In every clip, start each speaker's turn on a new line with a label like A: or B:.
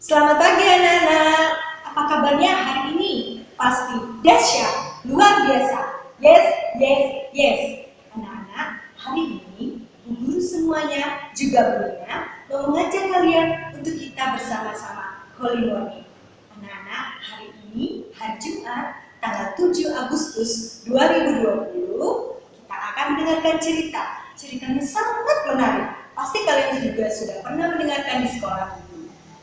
A: Selamat pagi anak-anak. Apa kabarnya hari ini? Pasti dahsyat, luar biasa. Yes, yes, yes. Anak-anak, hari ini guru semuanya juga Bulina mau mengajak kalian untuk kita bersama-sama Holy Morning. Anak-anak, hari ini hari Jumat tanggal 7 Agustus 2020 kita akan mendengarkan cerita. Ceritanya sangat menarik. Pasti kalian juga sudah pernah mendengarkan di sekolah.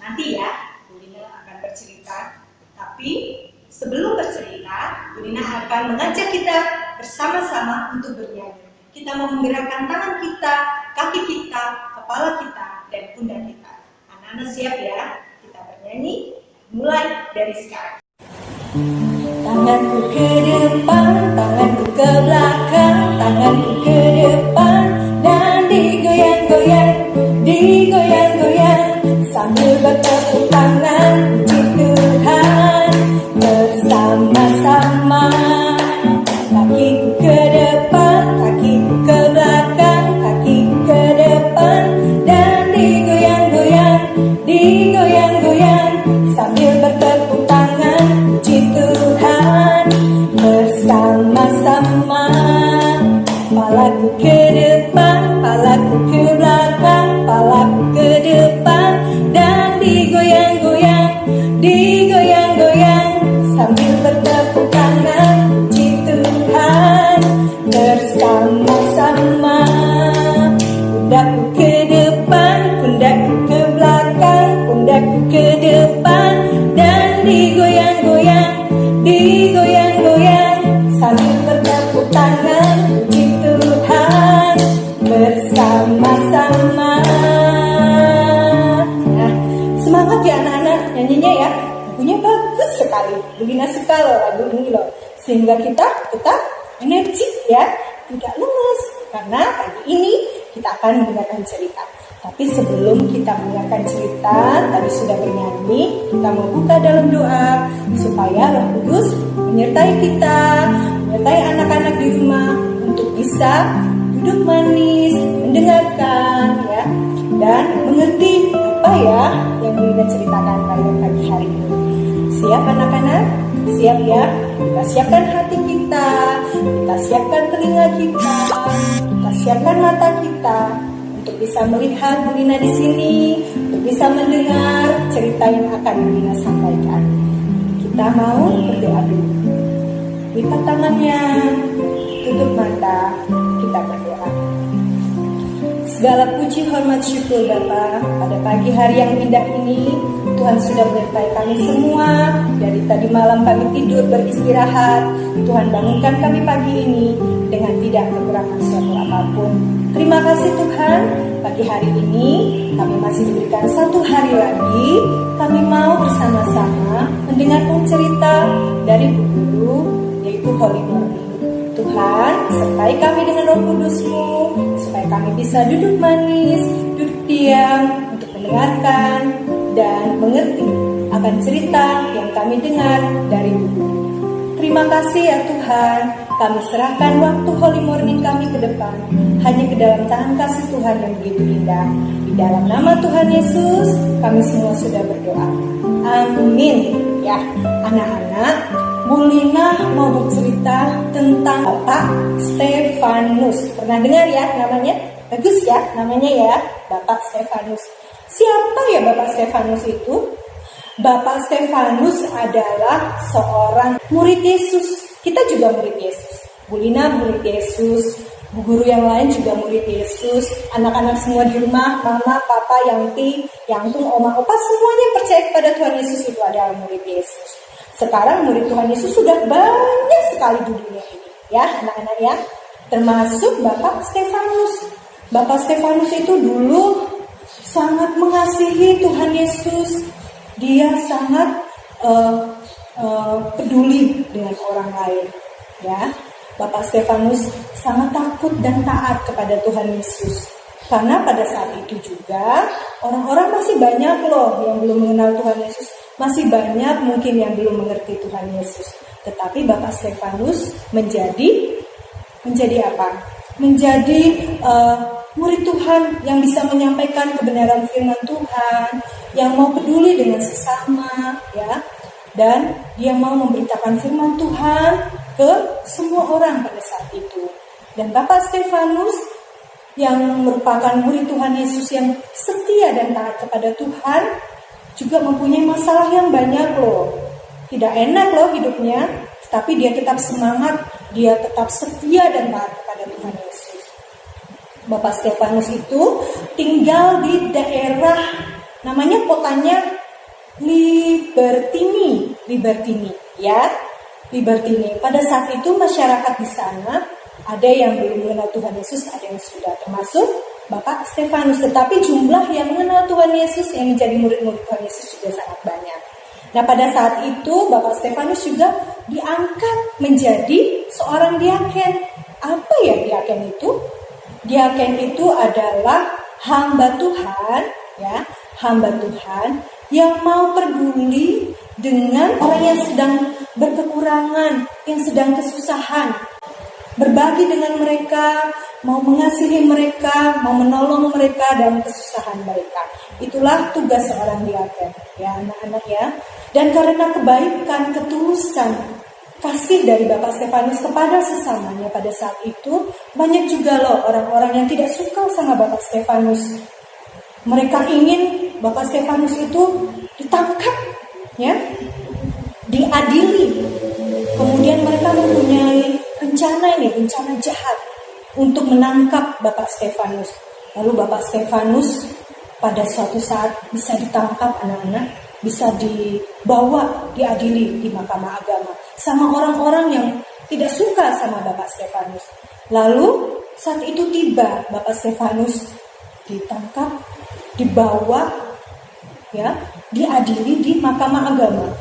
A: Nanti ya, Bulina akan bercerita. Tapi sebelum bercerita, Bulina akan mengajak kita bersama-sama untuk bernyanyi. Kita mau menggerakkan tangan kita, kaki kita, kepala kita, dan pundak kita. Anak-anak siap ya? Kita bernyanyi. Mulai dari sekarang.
B: Tanganku ke depan, tanganku ke belakang, tanganku ke depan dan digoyang-goyang, digoyang-goyang sambil bertepuk tangan puji Tuhan bersama-sama. Kakiku ke depan, kakiku ke belakang, kakiku ke depan dan digoyang-goyang, digoyang-goyang sambil bertepuk tangan puji Tuhan bersama-sama. Palaku ke depan, palaku ke belakang, palaku ke depan dan digoyang-goyang, digoyang-goyang sambil bertepuk tangan puji Tuhan bersama-sama. Pundakku ke depan, pundakku ke belakang, pundakku ke depan dan digoyang-goyang, digoyang-goyang sambil bertepuk tangan puji Tuhan bersama-sama. Nah, semangat ya anak-anak nyanyinya ya. Lagunya bagus sekali. Bulina suka loh lagu ini loh. Sehingga kita tetap energik ya, tidak lemes. Karena pagi ini kita akan mendengarkan cerita. Tapi sebelum kita mendengarkan cerita, tadi sudah bernyanyi, kita mau buka dalam doa supaya Roh Kudus menyertai kita, menyertai anak-anak di rumah untuk bisa duduk manis, mendengarkan ya, dan mengerti apa ya yang Bulina ceritakan pada pagi hari ini. Siap anak-anak? Siap ya? Kita siapkan hati kita, kita siapkan telinga kita, kita siapkan mata kita untuk bisa melihat Bulina di sini, untuk bisa mendengar cerita yang akan Bulina sampaikan. Kita mau berdoa dulu. Lipat tangannya, tutup mata, kita berdoa. Segala puji, hormat, syukur Bapa, pada pagi hari yang indah ini, Tuhan sudah menyertai kami semua. Dari tadi malam kami tidur beristirahat, Tuhan bangunkan kami pagi ini dengan tidak kekurangan suatu apapun. Terima kasih Tuhan, pagi hari ini kami masih diberikan satu hari lagi. Kami mau bersama-sama mendengarkan cerita dari Bu Guru, yaitu Holy Morning. Tuhan, sertai kami dengan Roh Kudus-Mu, supaya kami bisa duduk manis, duduk diam untuk mendengarkan dan mengerti akan cerita yang kami dengar dari Bu Guru. Terima kasih ya Tuhan, kami serahkan waktu Holy Morning kami ke depan, hanya ke dalam tangan kasih Tuhan yang begitu indah. Di dalam nama Tuhan Yesus, kami semua sudah berdoa. Amin. Ya, anak-anak, Bulina mau bercerita tentang Bapak Stefanus. Pernah dengar ya namanya? Bagus ya namanya ya, Bapak Stefanus. Siapa ya Bapak Stefanus itu? Bapak Stefanus adalah seorang murid Yesus. Kita juga murid Yesus. Bulina murid Yesus. Bu guru yang lain juga murid Yesus. Anak-anak semua di rumah, mama, papa, Yangti, Yangtung, oma, opa, semuanya percaya kepada Tuhan Yesus itu adalah murid Yesus. Sekarang murid Tuhan Yesus sudah banyak sekali di dunia ini. Ya anak-anak ya. Termasuk Bapak Stefanus. Bapak Stefanus itu dulu sangat mengasihi Tuhan Yesus. Dia sangat peduli dengan orang lain. Ya, Bapak Stefanus sangat takut dan taat kepada Tuhan Yesus. Karena pada saat itu juga orang-orang masih banyak loh yang belum mengenal Tuhan Yesus. Masih banyak mungkin yang belum mengerti Tuhan Yesus. Tetapi Bapak Stefanus menjadi apa? Menjadi murid Tuhan yang bisa menyampaikan kebenaran firman Tuhan, yang mau peduli dengan sesama, ya, dan dia mau memberitakan firman Tuhan ke semua orang pada saat itu. Dan Bapak Stefanus yang merupakan murid Tuhan Yesus yang setia dan taat kepada Tuhan juga mempunyai masalah yang banyak loh. Tidak enak loh hidupnya, tapi dia tetap semangat, dia tetap setia dan taat kepada Tuhan Yesus. Bapak Stefanus itu tinggal di daerah, namanya kotanya Libertini, ya, Libertini. Pada saat itu masyarakat di sana ada yang belum mengenal Tuhan Yesus, ada yang sudah, termasuk Bapak Stefanus. Tetapi jumlah yang mengenal Tuhan Yesus, yang menjadi murid-murid Tuhan Yesus juga sangat banyak. Nah, pada saat itu Bapak Stefanus juga diangkat menjadi seorang diaken. Apa ya diaken itu? Diaken itu adalah hamba Tuhan, ya, hamba Tuhan yang mau peduli dengan orang yang sedang berkekurangan, yang sedang kesusahan, berbagi dengan mereka, mau mengasihi mereka, mau menolong mereka dalam kesusahan mereka. Itulah tugas seorang diaken, ya anak-anak ya. Dan karena kebaikan, ketulusan, kasih dari Bapak Stefanus kepada sesamanya pada saat itu, banyak juga loh orang-orang yang tidak suka sama Bapak Stefanus. Mereka ingin Bapak Stefanus itu ditangkap, ya, diadili. Kemudian mereka mempunyai rencana jahat untuk menangkap Bapak Stefanus. Lalu Bapak Stefanus pada suatu saat bisa ditangkap anak-anak, bisa dibawa, diadili di Mahkamah Agama sama orang-orang yang tidak suka sama Bapak Stefanus. Lalu saat itu tiba Bapak Stefanus ditangkap, dibawa, ya, diadili di Mahkamah Agama.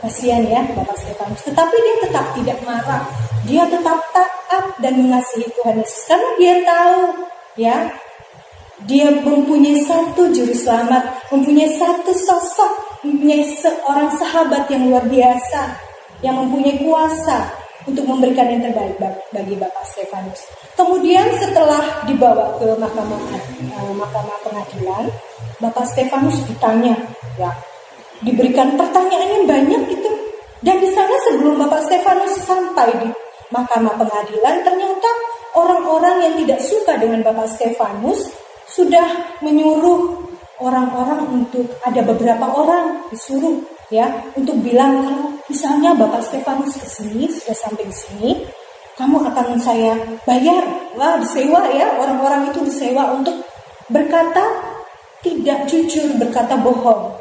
B: Kasihan ya Bapak Stefanus, tetapi dia tetap tidak marah. Dia tetap taat dan mengasihi Tuhan Yesus karena dia tahu, ya, dia mempunyai satu juru selamat, mempunyai satu sosok, mempunyai seorang sahabat yang luar biasa, yang mempunyai kuasa untuk memberikan yang terbaik bagi Bapak Stefanus. Kemudian setelah dibawa ke mahkamah pengadilan, Bapak Stefanus ditanya, ya, diberikan pertanyaan yang banyak gitu. Dan di sana sebelum Bapak Stefanus sampai di Mahkamah Pengadilan, ternyata orang-orang yang tidak suka dengan Bapak Stefanus sudah menyuruh orang-orang untuk, ada beberapa orang disuruh, ya, untuk bilang kalau misalnya Bapak Stefanus kesini, sudah sampai di sini, kamu akan saya bayar. Wah, disewa ya, orang-orang itu disewa untuk berkata tidak jujur, berkata bohong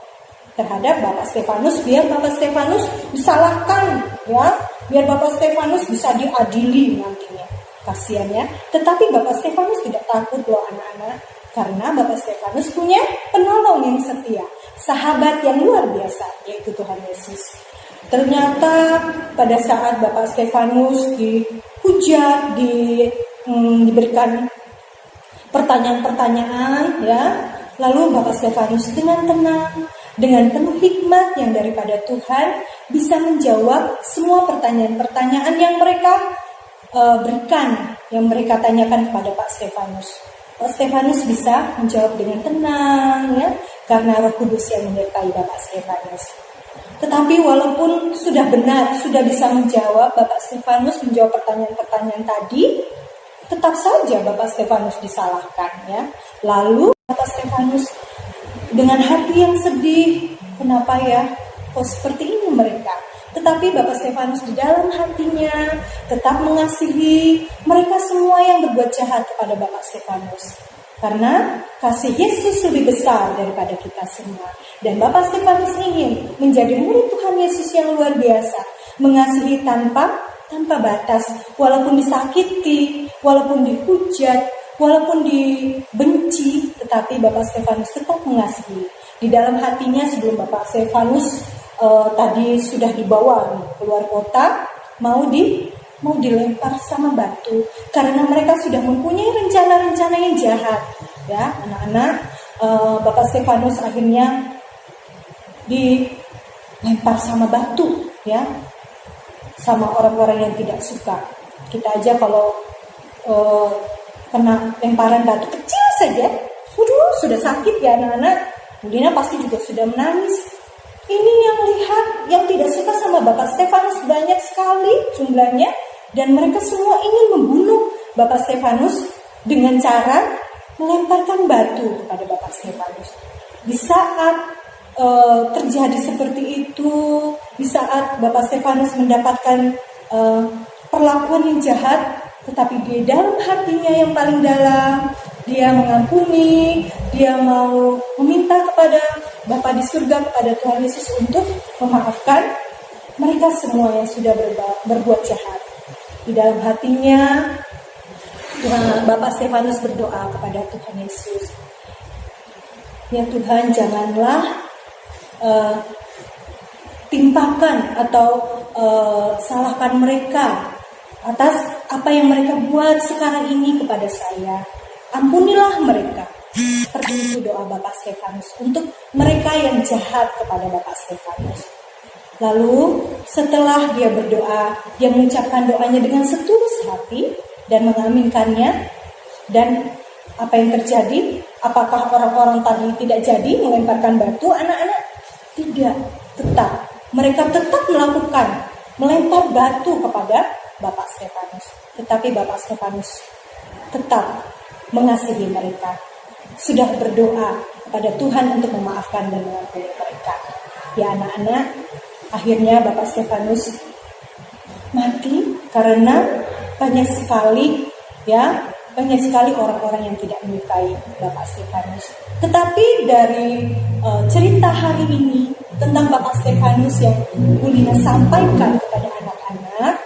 B: terhadap Bapak Stefanus, biar Bapak Stefanus disalahkan, ya, biar Bapak Stefanus bisa diadili nantinya. Kasihan ya. Tetapi Bapak Stefanus tidak takut loh anak-anak, karena Bapak Stefanus punya penolong yang setia, sahabat yang luar biasa, yaitu Tuhan Yesus. Ternyata pada saat Bapak Stefanus dihujat, diberikan pertanyaan-pertanyaan, ya, lalu Bapak Stefanus dengan tenang, dengan penuh hikmat yang daripada Tuhan, bisa menjawab semua pertanyaan-pertanyaan yang mereka berikan, yang mereka tanyakan kepada Pak Stefanus. Pak Stefanus bisa menjawab dengan tenang, ya, karena Roh Kudus yang menyertai Bapak Stefanus. Tetapi walaupun sudah benar, sudah bisa menjawab, Bapak Stefanus menjawab pertanyaan-pertanyaan tadi, tetap saja Bapak Stefanus disalahkan, ya. Lalu Bapak Stefanus dengan hati yang sedih, kenapa ya, kok seperti ini mereka? Tetapi Bapak Stefanus di dalam hatinya tetap mengasihi mereka semua yang berbuat jahat kepada Bapak Stefanus. Karena kasih Yesus lebih besar daripada kita semua. Dan Bapak Stefanus ingin menjadi murid Tuhan Yesus yang luar biasa, mengasihi tanpa batas, walaupun disakiti, walaupun dihujat, walaupun dibenci, tetapi Bapak Stefanus tetap mengasihi. Di dalam hatinya sebelum Bapak Stefanus tadi sudah dibawa keluar kota, mau dilempar sama batu, karena mereka sudah mempunyai rencana-rencana yang jahat, ya anak-anak. Bapak Stefanus akhirnya dilempar sama batu, ya, sama orang-orang yang tidak suka. Kita aja kalau kena lemparan batu kecil saja, sudah sakit ya anak-anak. Bulina pasti juga sudah menangis. Ini yang lihat, yang tidak suka sama Bapak Stefanus banyak sekali jumlahnya, dan mereka semua ingin membunuh Bapak Stefanus dengan cara melemparkan batu kepada Bapak Stefanus. Di saat terjadi seperti itu, di saat Bapak Stefanus mendapatkan perlakuan yang jahat, tetapi di dalam hatinya yang paling dalam, dia mengampuni, dia mau meminta kepada Bapa di surga, kepada Tuhan Yesus untuk memaafkan mereka semua yang sudah berbuat jahat. Di dalam hatinya, Bapak Stefanus berdoa kepada Tuhan Yesus, ya Tuhan, janganlah timpakan atau salahkan mereka atas apa yang mereka buat sekarang ini kepada saya. Ampunilah mereka. Seperti itu doa Bapak Stefanus untuk mereka yang jahat kepada Bapak Stefanus. Lalu setelah dia berdoa, dia mengucapkan doanya dengan setulus hati dan mengaminkannya. Dan apa yang terjadi? Apakah orang-orang tadi tidak jadi melemparkan batu anak-anak? Tidak, tetap. Mereka tetap melakukan melempar batu kepada Bapak Stefanus. Tetapi Bapak Stefanus tetap mengasihi mereka. Sudah berdoa kepada Tuhan untuk memaafkan dan mengampuni mereka. Ya anak-anak, akhirnya Bapak Stefanus mati karena banyak sekali orang-orang yang tidak menyukai Bapak Stefanus. Tetapi dari cerita hari ini tentang Bapak Stefanus yang Bulina sampaikan kepada anak-anak,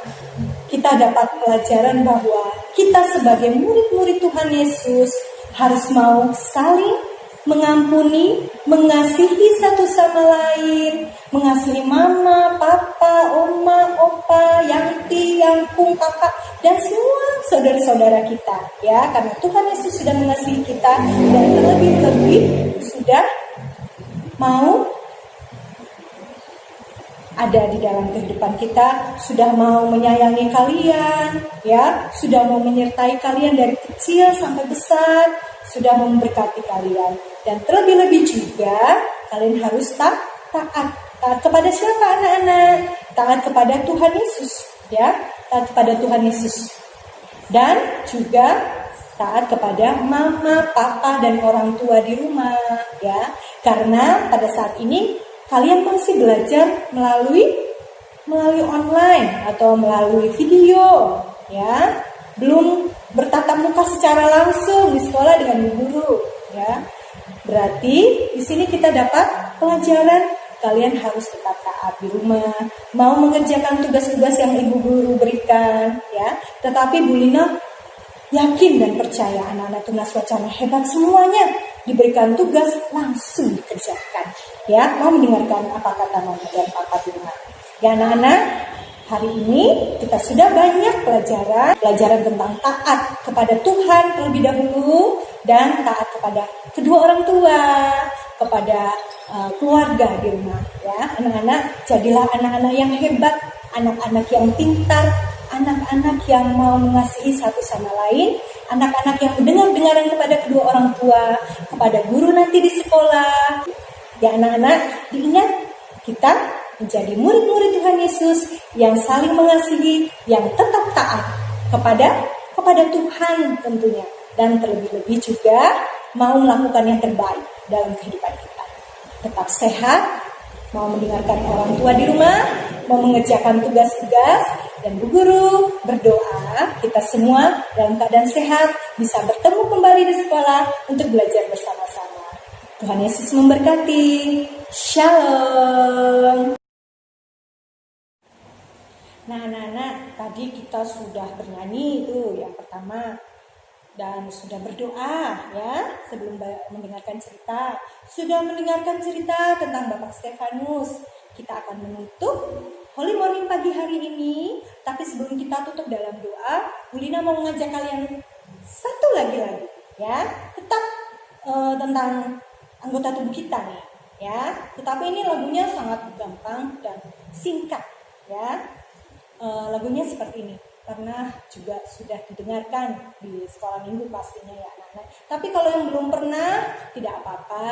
B: kita dapat pelajaran bahwa kita sebagai murid-murid Tuhan Yesus harus mau saling mengampuni, mengasihi satu sama lain, mengasihi mama, papa, oma, opa, yangti, yangkung, kakak, dan semua saudara-saudara kita, ya, karena Tuhan Yesus sudah mengasihi kita dan terlebih-lebih sudah mau ada di dalam kehidupan kita, sudah mau menyayangi kalian, ya, sudah mau menyertai kalian dari kecil sampai besar, sudah memberkati kalian. Dan terlebih-lebih juga kalian harus taat. Taat kepada siapa anak-anak? Taat kepada Tuhan Yesus, ya, taat kepada Tuhan Yesus. Dan juga taat kepada mama, papa, dan orang tua di rumah, ya. Karena pada saat ini kalian masih belajar melalui online atau melalui video, ya. Belum bertatap muka secara langsung di sekolah dengan guru, ya. Berarti di sini kita dapat pelajaran kalian harus tetap taat di rumah, mau mengerjakan tugas-tugas yang ibu guru berikan, ya. Tetapi Bulina yakin dan percaya anak-anak Tunas Wacana hebat semuanya, diberikan tugas langsung dikerjakan, ya. Mau mendengarkan apa kata mama dan papa di rumah, ya anak-anak. Hari ini kita sudah banyak pelajaran tentang taat kepada Tuhan terlebih dahulu, dan taat kepada kedua orang tua, kepada keluarga di rumah, ya. Anak-anak, jadilah anak-anak yang hebat, anak-anak yang pintar, anak-anak yang mau mengasihi satu sama lain, anak-anak yang mendengar-dengaran kepada kedua orang tua, kepada guru nanti di sekolah. Ya anak-anak, diingat kita menjadi murid-murid Tuhan Yesus yang saling mengasihi, yang tetap taat kepada Tuhan tentunya, dan terlebih-lebih juga mau melakukan yang terbaik dalam kehidupan kita. Tetap sehat, mau mendengarkan orang tua di rumah, mau mengerjakan tugas-tugas, dan Bu Guru berdoa kita semua dalam keadaan sehat bisa bertemu kembali di sekolah untuk belajar bersama-sama. Tuhan Yesus memberkati. Shalom. Nah anak-anak, tadi kita sudah bernyanyi itu yang pertama, dan sudah berdoa, ya, sebelum mendengarkan cerita. Sudah mendengarkan cerita tentang Bapak Stefanus. Kita akan menutup Holy Morning pagi hari ini. Tapi sebelum kita tutup dalam doa, Bulina mau mengajak kalian satu lagi, ya, tetap tentang anggota tubuh kita nih, ya. Tetapi ini lagunya sangat gampang dan singkat, ya. Lagunya seperti ini. Pernah juga sudah didengarkan di sekolah minggu pastinya ya anak-anak. Tapi kalau yang belum pernah, tidak apa-apa.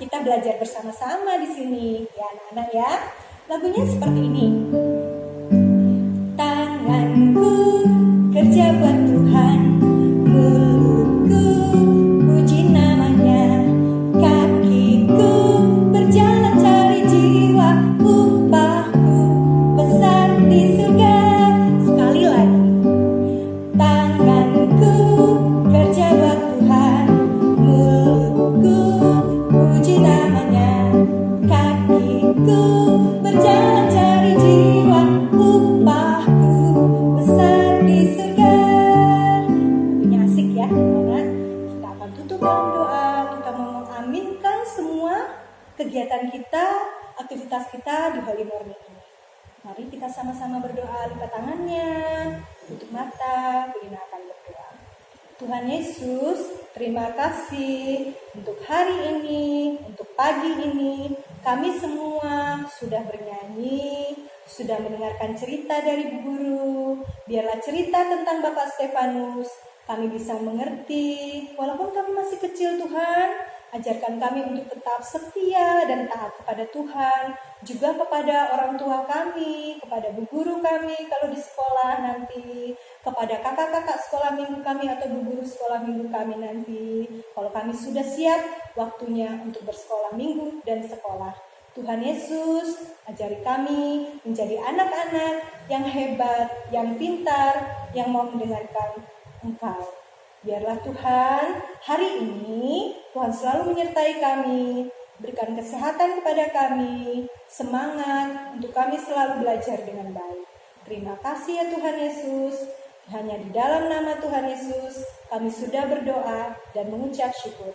B: Kita belajar bersama-sama di sini ya anak-anak ya. Lagunya seperti ini. Tanganku kerja buat Tuhan, mulutku puji namanya, kakiku berjalan cari jiwa, upahku besar di surga. Sekali lagi. Tanganku kerja buat Tuhan, mulutku puji namanya, kakiku berjalan cari jiwa, upahku besar di surga. Lagunya asik ya, anak. Kita akan tutup dalam doa. Kita mau mengaminkan semua kegiatan kita, aktivitas kita di Holy Morning ini. Mari kita sama-sama berdoa, lipat tangannya, tutup mata, kita akan berdoa. Tuhan Yesus, terima kasih untuk hari ini, untuk pagi ini. Kami semua sudah bernyanyi, sudah mendengarkan cerita dari Bu Guru. Biarlah cerita tentang Bapak Stefanus kami bisa mengerti, walaupun kami masih kecil Tuhan. Ajarkan kami untuk tetap setia dan taat kepada Tuhan, juga kepada orang tua kami, kepada bu guru kami kalau di sekolah nanti, kepada kakak-kakak sekolah minggu kami atau bu guru sekolah minggu kami nanti. Kalau kami sudah siap waktunya untuk bersekolah minggu dan sekolah. Tuhan Yesus, ajari kami menjadi anak-anak yang hebat, yang pintar, yang mau mendengarkan Engkau. Biarlah Tuhan, hari ini Tuhan selalu menyertai kami, berikan kesehatan kepada kami, semangat untuk kami selalu belajar dengan baik. Terima kasih ya Tuhan Yesus, hanya di dalam nama Tuhan Yesus kami sudah berdoa dan mengucap syukur.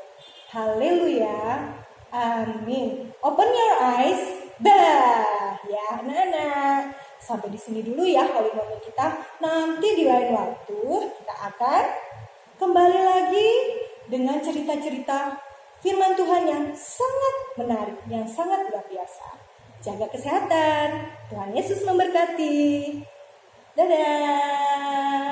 B: Haleluya, amin. Open your eyes, dah ya anak-anak. Sampai di sini dulu ya Holy Morning kita. Nanti di lain waktu kita akan kembali lagi dengan cerita-cerita firman Tuhan yang sangat menarik, yang sangat luar biasa. Jaga kesehatan. Tuhan Yesus memberkati. Dadah.